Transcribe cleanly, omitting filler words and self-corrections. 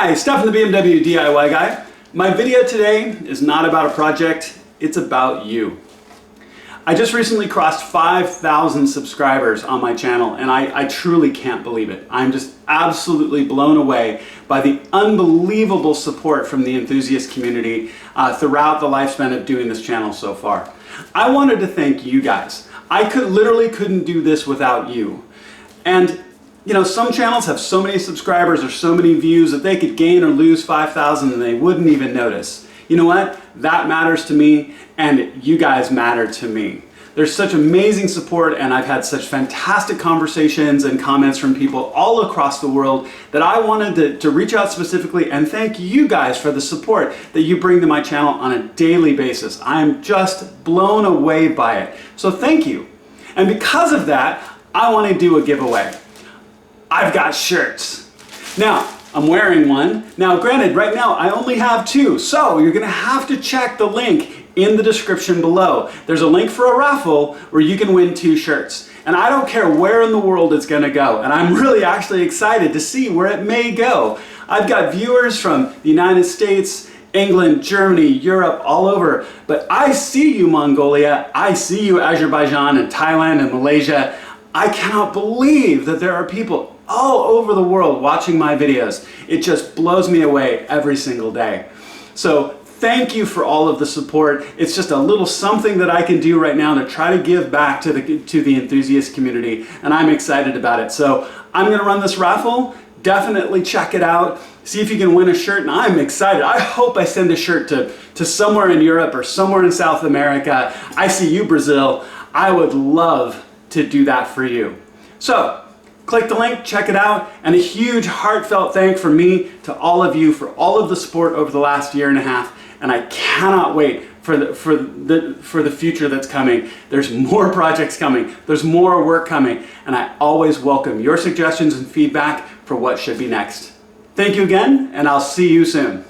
Hi, Stefan the BMW DIY guy. My video today is not about a project, it's about you. I just recently crossed 5,000 subscribers on my channel and I truly can't believe it. I'm just absolutely blown away by the unbelievable support from the enthusiast community throughout the lifespan of doing this channel so far. I wanted to thank you guys. I literally couldn't do this without you. And you know, some channels have so many subscribers or so many views that they could gain or lose 5,000 and they wouldn't even notice. You know what? That matters to me, and you guys matter to me. There's such amazing support, and I've had such fantastic conversations and comments from people all across the world that I wanted to reach out specifically and thank you guys for the support that you bring to my channel on a daily basis. I am just blown away by it. So thank you. And because of that, I want to do a giveaway. I've got shirts. Now, I'm wearing one. Now, granted, right now I only have two, so you're gonna have to check the link in the description below. There's a link for a raffle where you can win 2 shirts. And I don't care where in the world it's gonna go, and I'm really actually excited to see where it may go. I've got viewers from the United States, England, Germany, Europe, all over. But I see you, Mongolia. I see you, Azerbaijan and Thailand and Malaysia. I cannot believe that there are people all over the world watching my videos. It just blows me away every single day. So thank you for all of the support. It's just a little something that I can do right now to try to give back to the enthusiast community, and I'm excited about it. So I'm gonna run this raffle. Definitely check it out. See if you can win a shirt, and I'm excited. I hope I send a shirt to somewhere in Europe or somewhere in South America. I see you, Brazil. I would love to do that for you. So click the link, check it out, and a huge heartfelt thank from me to all of you for all of the support over the last 1.5 years, and I cannot wait for the future that's coming. There's more projects coming, there's more work coming, and I always welcome your suggestions and feedback for what should be next. Thank you again, and I'll see you soon.